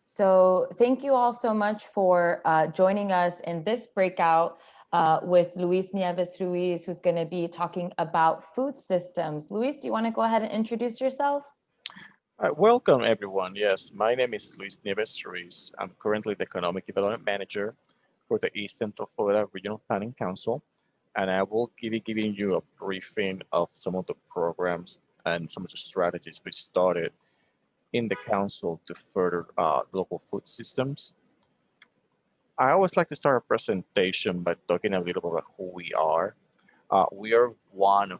So thank you all so much for joining us in this breakout with Luis Nieves Ruiz, who's going to be talking about food systems. Luis, do you want to go ahead and introduce yourself? Welcome, everyone. Yes, my name is Luis Nieves Ruiz. I'm currently the Economic Development Manager for the East Central Florida Regional Planning Council, and I will be giving you a briefing of some of the programs and some of the strategies we started in the council to further local food systems. I always like to start a presentation by talking a little bit about who we are. We are one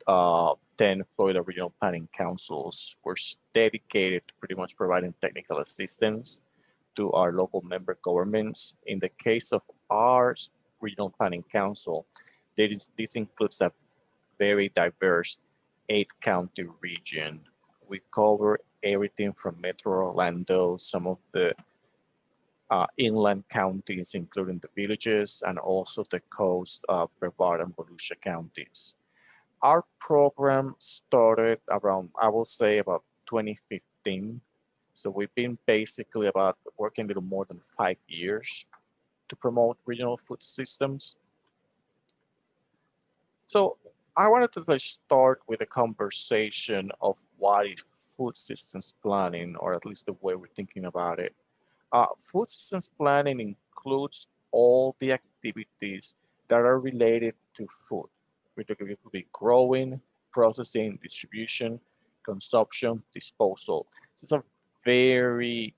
of 10 Florida Regional Planning Councils. We're dedicated to pretty much providing technical assistance to our local member governments. In the case of our Regional Planning Council, this includes a very diverse 8-county region. We cover everything from Metro Orlando, some of the inland counties, including the villages, and also the coast of Brevard and Volusia counties. Our program started around, I will say, about 2015. So we've been basically about working a little more than 5 years to promote regional food systems. So I wanted to start with a conversation of what is food systems planning, or at least the way we're thinking about it. Food systems planning includes all the activities that are related to food. It could be growing, processing, distribution, consumption, disposal. It's a very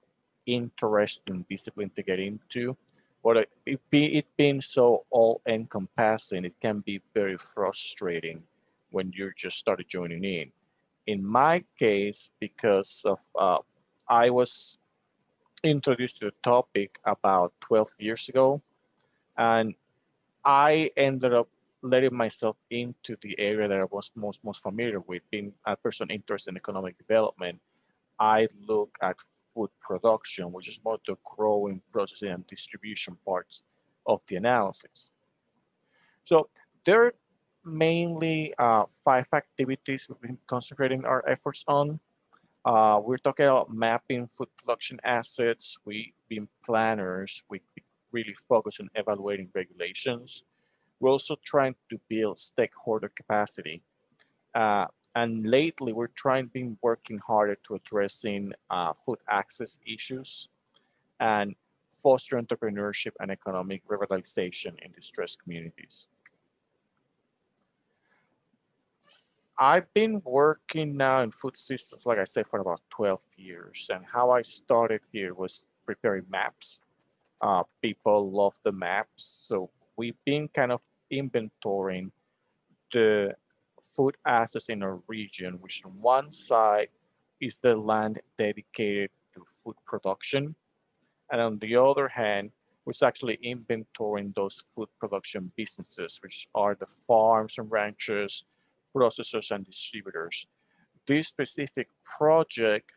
interesting discipline to get into, but it being so all-encompassing, it can be very frustrating when you just started joining in. In my case, because of I was introduced to the topic about 12 years ago, and I ended up letting myself into the area that I was most familiar with. Being a person interested in economic development, I look at food production, which is more the growing, processing, and distribution parts of the analysis. So there are mainly 5 activities we've been concentrating our efforts on. We're talking about mapping food production assets. We've been planners. We really focus on evaluating regulations. We're also trying to build stakeholder capacity. Uh, and lately, been working harder to addressing food access issues and foster entrepreneurship and economic revitalization in distressed communities. I've been working now in food systems, like I said, for about 12 years. And how I started here was preparing maps. People love the maps. So we've been kind of inventorying the food assets in our region, which on one side is the land dedicated to food production. And on the other hand, was actually inventorying those food production businesses, which are the farms and ranchers, processors and distributors. This specific project,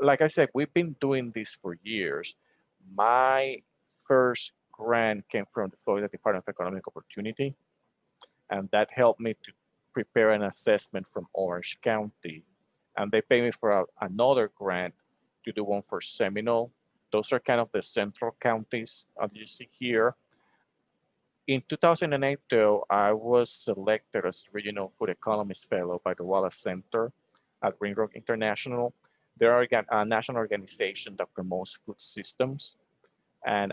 like I said, we've been doing this for years. My first grant came from the Florida Department of Economic Opportunity, and that helped me to prepare an assessment from Orange County. And they paid me for another grant to do one for Seminole. Those are kind of the central counties, as you see here. In 2008, though, I was selected as Regional Food Economist Fellow by the Wallace Center at Green Rock International. They're a national organization that promotes food systems. And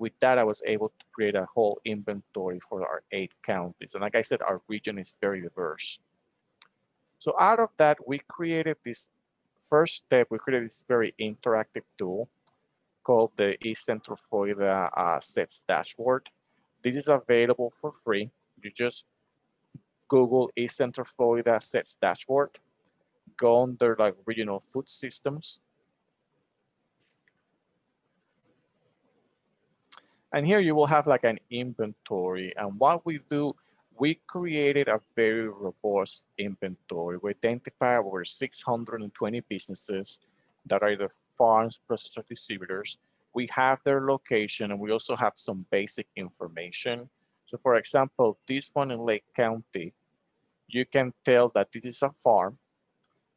with that, I was able to create a whole inventory for our 8 counties. And like I said, our region is very diverse. So out of that, we created this first step, we created this very interactive tool called the East Central Florida SETS dashboard. This is available for free. You just Google East Central Florida SETS dashboard, go under like regional food systems. And here you will have like an inventory. And what we do, we created a very robust inventory. We identified over 620 businesses that are either farms, processors, distributors. We have their location, and we also have some basic information. So for example, this one in Lake County, you can tell that this is a farm.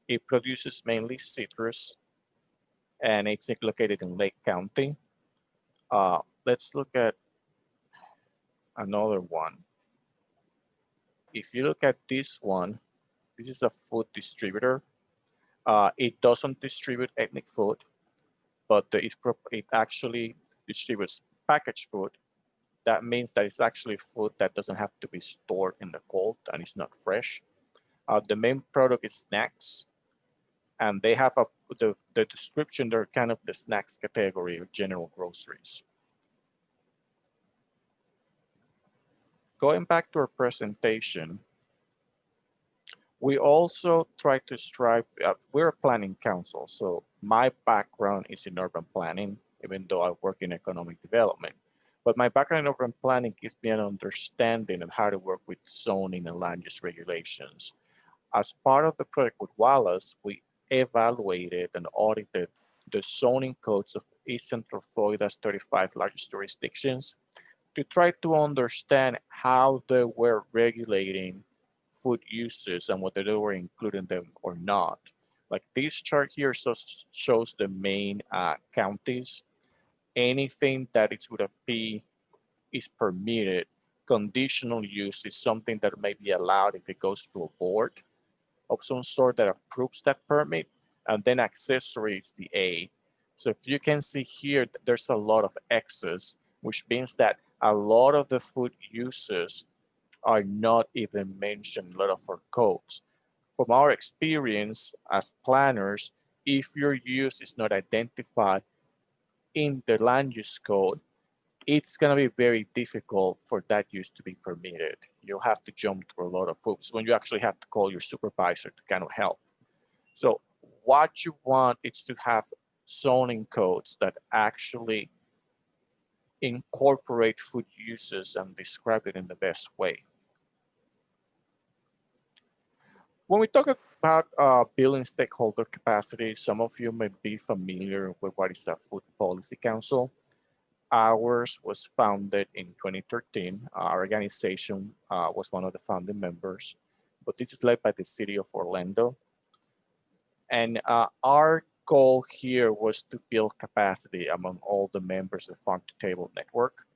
It produces mainly citrus. and it's located in Lake County. Let's look at another one. If you look at this one, this is a food distributor. It doesn't distribute ethnic food, but it actually distributes packaged food. That means that it's actually food that doesn't have to be stored in the cold and it's not fresh. The main product is snacks, and they have the description, they're kind of the snacks category of general groceries. Going back to our presentation, we also try to strive, we're a planning council, so my background is in urban planning, even though I work in economic development. But my background in urban planning gives me an understanding of how to work with zoning and land use regulations. As part of the project with Wallace, we evaluated and audited the zoning codes of East Central Florida's 35 largest jurisdictions to try to understand how they were regulating food uses and whether they were including them or not. Like this chart here shows the main counties. Anything that is with a P is permitted. Conditional use is something that may be allowed if it goes to a board of some sort that approves that permit, and then accessory is the A. So if you can see here, there's a lot of X's, which means that a lot of the food uses are not even mentioned in a lot of our codes. From our experience as planners, if your use is not identified in the land use code, it's going to be very difficult for that use to be permitted. You'll have to jump through a lot of hoops when you actually have to call your supervisor to kind of help. So what you want is to have zoning codes that actually incorporate food uses and describe it in the best way. When we talk about building stakeholder capacity, some of you may be familiar with what is a food policy council. Ours was founded in 2013. Our organization was one of the founding members, but this is led by the city of Orlando. And our goal here was to build capacity among all the members of the Farm to Table network.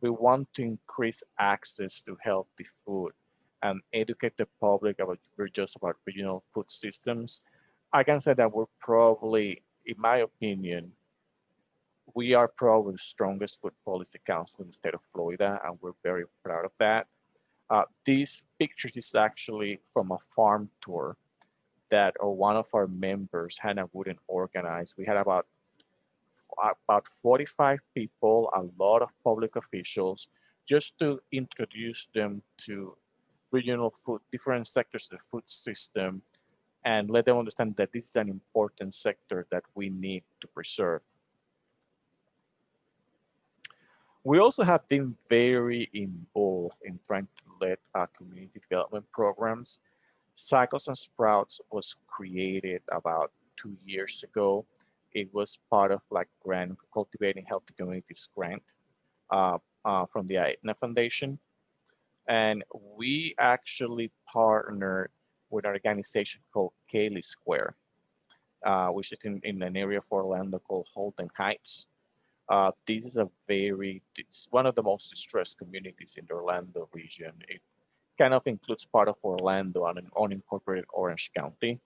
We want to increase access to healthy food and educate the public about regional food systems. I can say that we're probably, in my opinion, we are probably the strongest food policy council in the state of Florida, and we're very proud of that. These pictures is actually from a farm tour that one of our members, Hannah Wooden, organized. We had about 45 people, a lot of public officials, just to introduce them to regional food, different sectors of the food system, and let them understand that this is an important sector that we need to preserve. We also have been very involved in trying to lead community development programs. Cycles and Sprouts was created about 2 years ago. It was part of like grant, Cultivating Healthy Communities grant from the Aetna Foundation. And we actually partnered with an organization called Cayley Square, which is in an area of Orlando called Holden Heights. This is it's one of the most distressed communities in the Orlando region. It kind of includes part of Orlando and an unincorporated Orange County.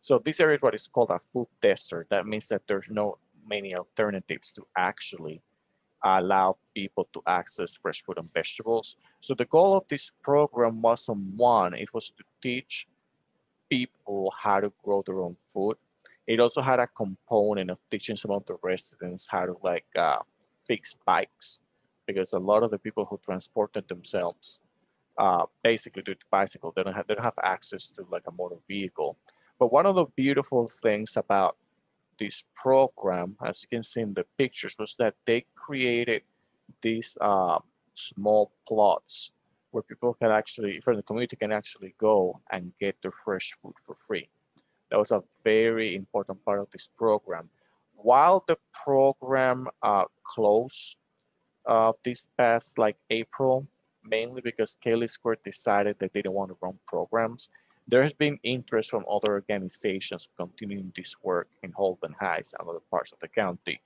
So this area is what is called a food desert. That means that there's no many alternatives to actually allow people to access fresh fruit and vegetables. So the goal of this program wasn't one, it was to teach people how to grow their own food. It also had a component of teaching some of the residents how to fix bikes, because a lot of the people who transported themselves basically do bicycle. They don't have access to like a motor vehicle. But one of the beautiful things about this program, as you can see in the pictures, was that they created these small plots where people can actually, from the community, can actually go and get their fresh food for free. That was a very important part of this program. While the program closed this past April, mainly because Cayley Square decided that they didn't want to run programs, There has been interest from other organizations continuing this work in Holden Heights and other parts of the county,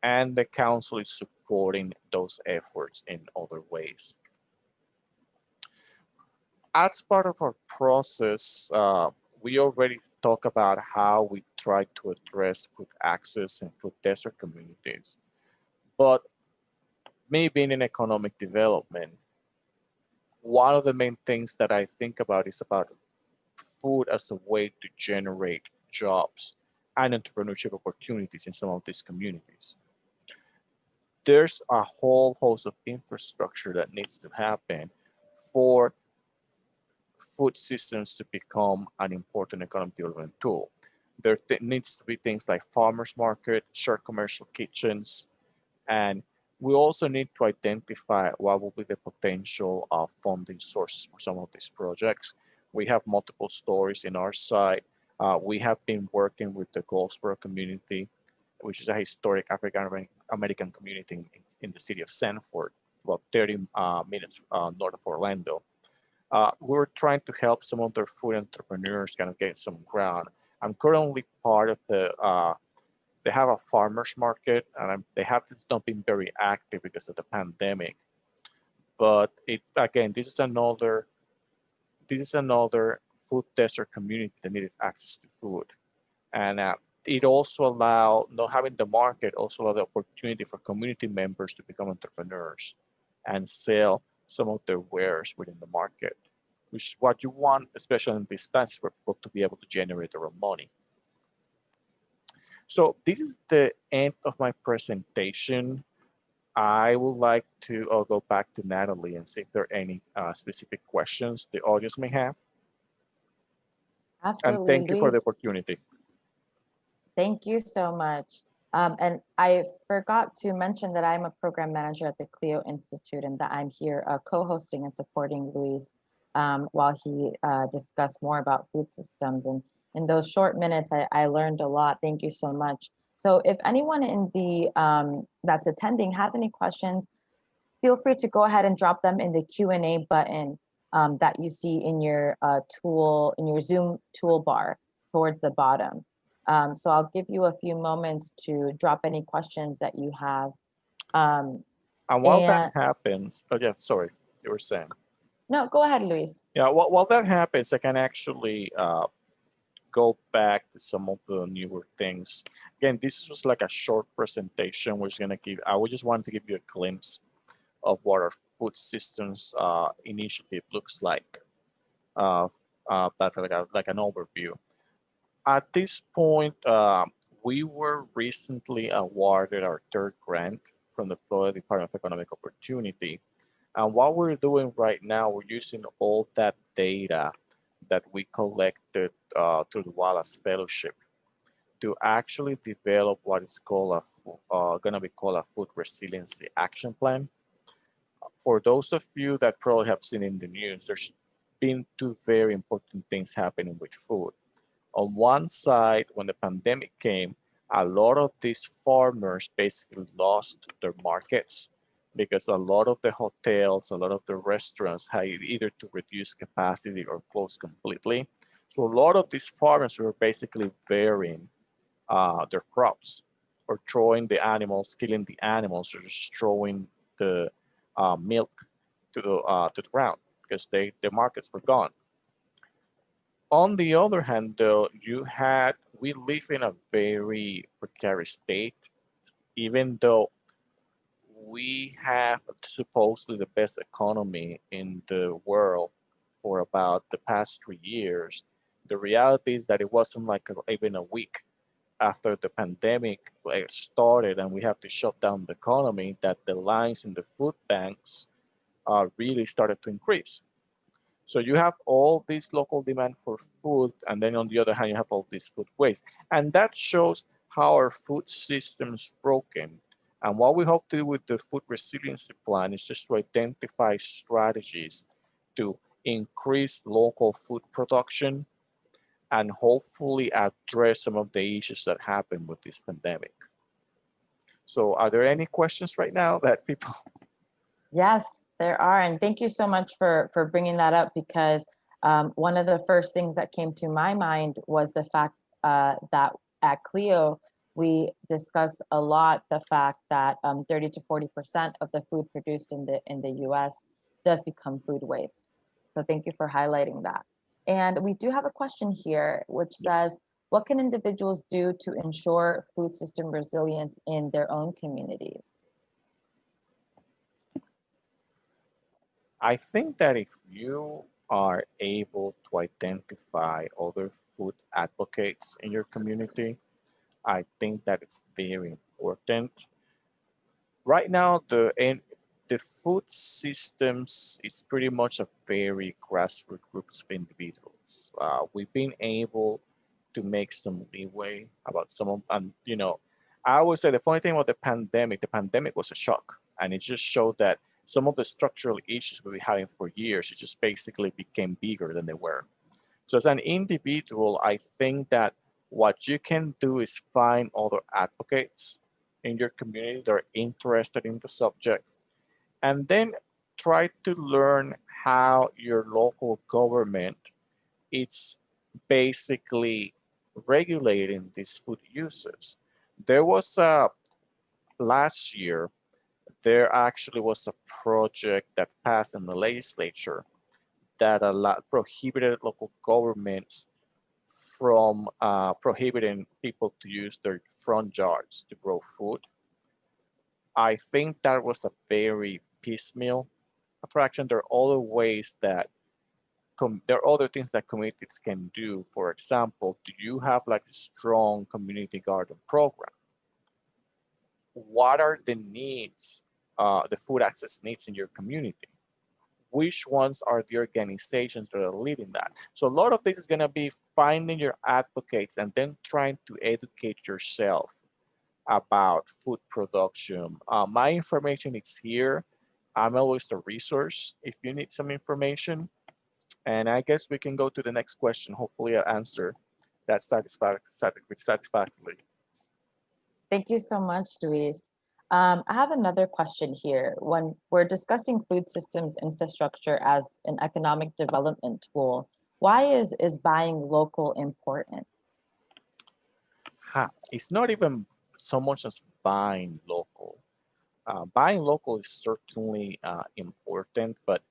and the council is supporting those efforts in other ways. As part of our process, we already talk about how we try to address food access in food desert communities. But me being in economic development, one of the main things that I think about is about food as a way to generate jobs and entrepreneurship opportunities in some of these communities. There's a whole host of infrastructure that needs to happen for food systems to become an important economic development tool. There needs to be things like farmers market, shared commercial kitchens, and we also need to identify what will be the potential of funding sources for some of these projects. We have multiple stories in our site. We have been working with the Goldsboro community, which is a historic African American community in the city of Sanford, about 30 minutes north of Orlando. We were trying to help some of their food entrepreneurs kind of get some ground. I'm currently part of they have a farmers market, and they have not been very active because of the pandemic. But again, this is another food desert community that needed access to food. And it also allowed, not having the market, also allowed the opportunity for community members to become entrepreneurs and sell some of their wares within the market, which is what you want, especially in this times, for people to be able to generate their own money. So this is the end of my presentation. I would like to go back to Natalie and see if there are any specific questions the audience may have. And Absolutely, thank you for the Luis. opportunity. Thank you so much. And I forgot to mention that I'm a program manager at the Clio Institute and that I'm here co-hosting and supporting Luis while he discussed more about food systems. And in those short minutes, I learned a lot. Thank you so much. So if anyone in the that's attending has any questions, feel free to go ahead and drop them in the Q&A button that you see in your in your Zoom toolbar towards the bottom. So I'll give you a few moments to drop any questions that you have. And while that happens, oh yeah, sorry, you were saying. No, go ahead, Luis. Yeah, while that happens, I can actually go back to some of the newer things. Again, this was like a short presentation. I would just want to give you a glimpse of what our food systems initiative looks like. That like an overview. At this point, we were recently awarded our third grant from the Florida Department of Economic Opportunity. And what we're doing right now, we're using all that data that we collected through the Wallace Fellowship to actually develop what is called going to be called a food resiliency action plan. For those of you that probably have seen in the news, there's been two very important things happening with food. On one side, when the pandemic came, a lot of these farmers basically lost their markets because a lot of the hotels, a lot of the restaurants had either to reduce capacity or close completely. So a lot of these farmers were basically burying their crops or throwing the animals, killing the animals, or just throwing the milk to the ground because the markets were gone. On the other hand, though, we live in a very precarious state, even though we have supposedly the best economy in the world for about the past 3 years. The reality is that it wasn't like even a week after the pandemic started and we have to shut down the economy that the lines in the food banks really started to increase. So you have all this local demand for food, and then on the other hand, you have all this food waste. And that shows how our food system is broken. And what we hope to do with the food resiliency plan is just to identify strategies to increase local food production and hopefully address some of the issues that happened with this pandemic. So are there any questions right now that people? Yes, there are. And thank you so much for bringing that up because One of the first things that came to my mind was the fact that at Clio, we discuss a lot the fact that 30 to 40% of the food produced in the US does become food waste. So thank you for highlighting that. And we do have a question here, which says, what can individuals do to ensure food system resilience in their own communities? I think that if you are able to identify other food advocates in your community, I think that it's very important. Right now, the food systems is pretty much a very grassroots groups of individuals. We've been able to make some leeway about some of, and I would say the funny thing about the pandemic was a shock, and it just showed that some of the structural issues we've been having for years, it just basically became bigger than they were. So as an individual, I think that what you can do is find other advocates in your community that are interested in the subject, and then try to learn how your local government is basically regulating these food uses. There was a last year, there actually was a project that passed in the legislature that prohibited local governments from prohibiting people to use their front yards to grow food. I think that was a very piecemeal attraction. There are other ways that there are other things that communities can do. For example, do you have like a strong community garden program? What are the needs, the food access needs in your community? Which ones are the organizations that are leading that? So a lot of this is going to be finding your advocates and then trying to educate yourself about food production. My information is here. I'm always a resource if you need some information. And I guess we can go to the next question. Hopefully I'll answer that satisfactorily. Thank you so much, Luis. I have another question here. When we're discussing food systems infrastructure as an economic development tool, why is buying local important? It's not even so much as buying local. Buying local is certainly important, but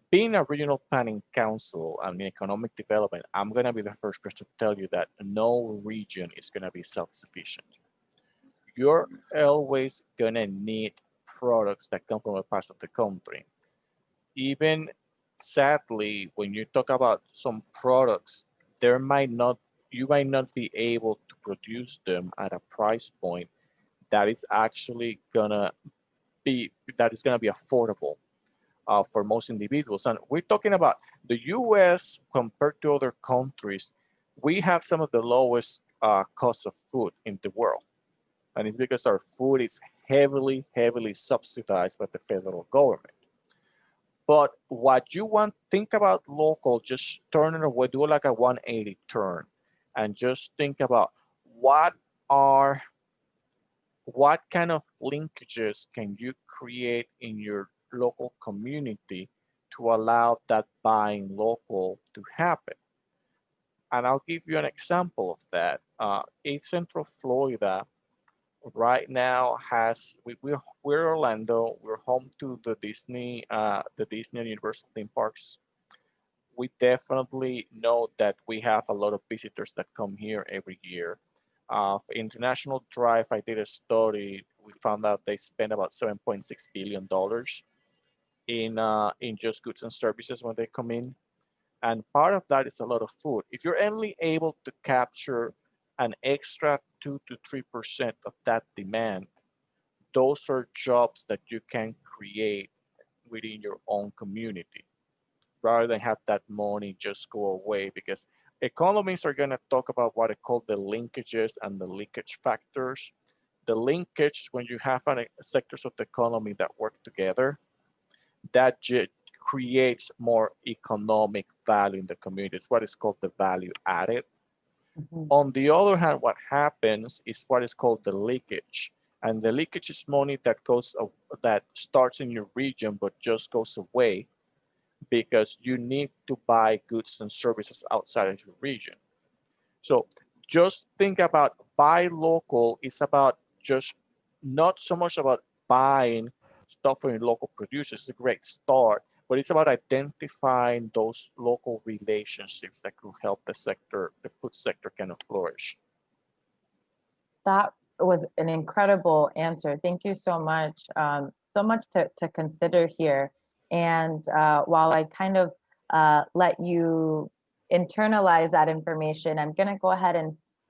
being a regional planning council and economic development, I'm going to be the first person to tell you that no region is going to be self-sufficient. You're always going to need products that come from other parts of the country. Even sadly, when you talk about some products, you might not be able to produce them at a price point that is actually gonna be affordable for most individuals. And we're talking about the US compared to other countries. We have some of the lowest costs of food in the world. And it's because our food is heavily, heavily subsidized by the federal government. But what you want, think about local, just turn it away, do like a 180 turn, and just think about what are what kind of linkages can you create in your local community to allow that buying local to happen. And I'll give you an example of that. In Central Florida, right now we're Orlando. We're home to the Disney and Universal theme parks. We definitely know that we have a lot of visitors that come here every year. For International Drive, I did a study. We found out they spend about $7.6 billion in just goods and services when they come in, and part of that is a lot of food. If you're only able to capture an extra 2 to 3% of that demand, those are jobs that you can create within your own community, rather than have that money just go away, because economists are going to talk about what I call the linkages and the leakage factors. The linkage is when you have sectors of the economy that work together, that creates more economic value in the community. It's what is called the value added. Mm-hmm. On the other hand, what happens is what is called the leakage. And the leakage is money that starts in your region but just goes away because you need to buy goods and services outside of your region. So just think about buy local is about just not so much about buying stuff from your local producers. It's a great start, but it's about identifying those local relationships that could help the sector, the food sector, kind of flourish. That was an incredible answer. Thank you so much. So much to consider here. And while I kind of let you internalize that information, I'm going to go ahead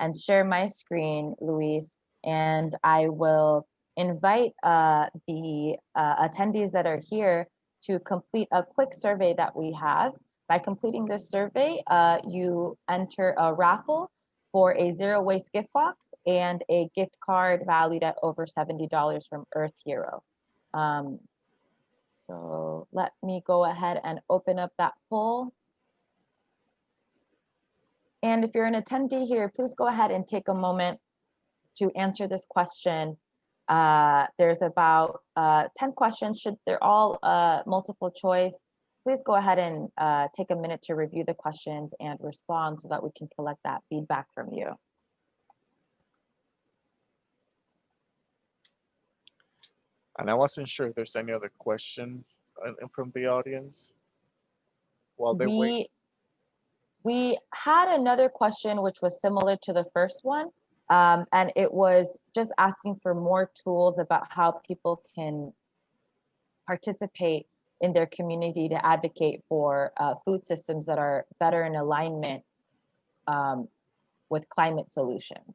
and share my screen, Luis, and I will invite the attendees that are here to complete a quick survey that we have. By completing this survey, you enter a raffle for a zero waste gift box and a gift card valued at over $70 from Earth Hero. So let me go ahead and open up that poll. And if you're an attendee here, please go ahead and take a moment to answer this question. There's about 10 questions. They're all multiple choice. Please go ahead and take a minute to review the questions and respond so that we can collect that feedback from you. And I wasn't sure if there's any other questions from the audience while they wait. We had another question which was similar to the first one, and it was just asking for more tools about how people can participate in their community to advocate for food systems that are better in alignment with climate solutions.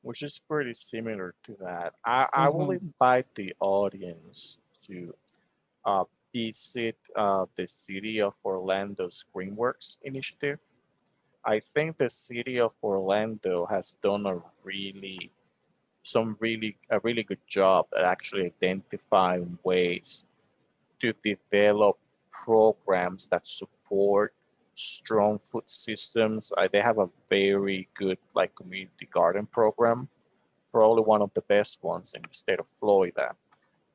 Which is pretty similar to that. I will invite the audience to visit the City of Orlando's Greenworks initiative. I think the City of Orlando has done a really good job at actually identifying ways to develop programs that support strong food systems. They have a very good like community garden program, probably one of the best ones in the state of Florida.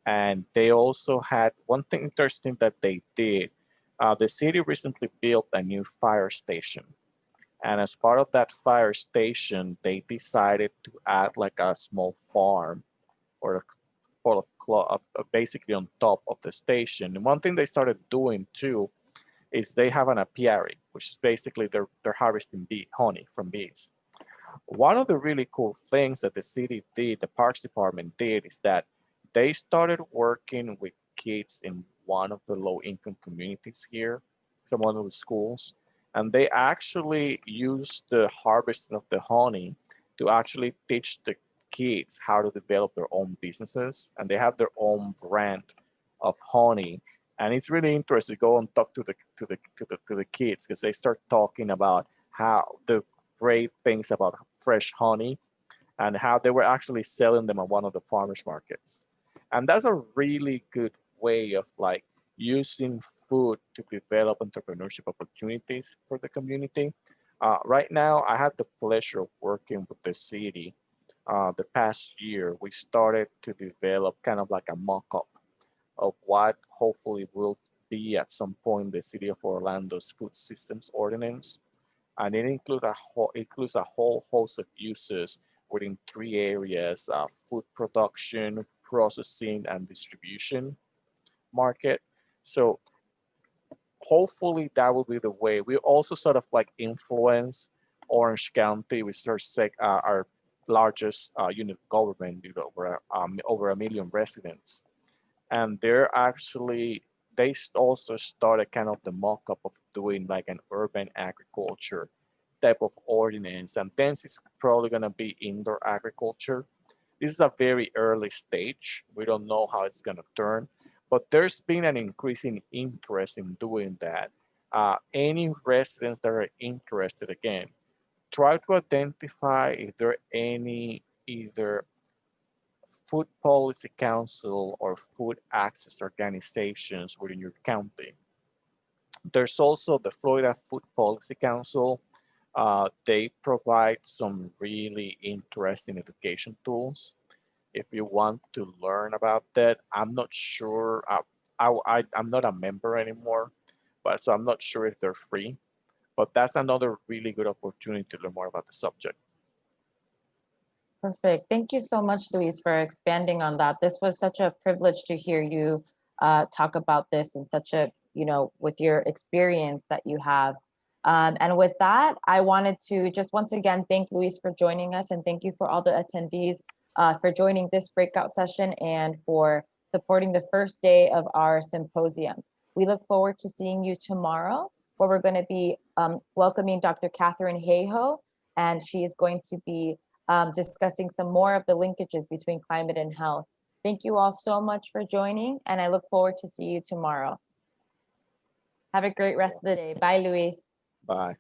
And they also had one thing interesting that they did. The city recently built a new fire station. And as part of that fire station, they decided to add like a small farm or basically on top of the station. And one thing they started doing too is they have an apiary, which is basically they're harvesting honey from bees. One of the really cool things that the city did, the Parks Department did, is that they started working with kids in one of the low-income communities here, from one of the schools, and they actually used the harvesting of the honey to actually teach the kids how to develop their own businesses, and they have their own brand of honey. And it's really interesting to go and talk to the kids because they start talking about how the great things about fresh honey and how they were actually selling them at one of the farmers markets. And that's a really good way of like using food to develop entrepreneurship opportunities for the community. Right now, I had the pleasure of working with the city. The past year, we started to develop kind of like a mock-up of what hopefully will be at some point the City of Orlando's food systems ordinance. And it includes a whole host of uses within three areas: food production, processing, and distribution market. So hopefully that will be the way. We also sort of like influence Orange County, which is our largest unit of government, over 1 million residents. And they also started kind of the mock-up of doing like an urban agriculture type of ordinance, and then it's probably going to be indoor agriculture. This is a very early stage. We don't know how it's going to turn, but there's been an increasing interest in doing that. Any residents that are interested, again, try to identify if there are any either food policy council or food access organizations within your county. There's also the Florida Food Policy Council. They provide some really interesting education tools. If you want to learn about that, I'm not sure. I'm not a member anymore, but so I'm not sure if they're free. But that's another really good opportunity to learn more about the subject. Perfect. Thank you so much, Luis, for expanding on that. This was such a privilege to hear you talk about this and such a, with your experience that you have. And with that, I wanted to just once again thank Luis for joining us, and thank you for all the attendees for joining this breakout session and for supporting the first day of our symposium. We look forward to seeing you tomorrow, where we're going to be welcoming Dr. Catherine Hayhoe, and she is going to be discussing some more of the linkages between climate and health. Thank you all so much for joining, and I look forward to see you tomorrow. Have a great rest of the day. Bye, Luis. Bye.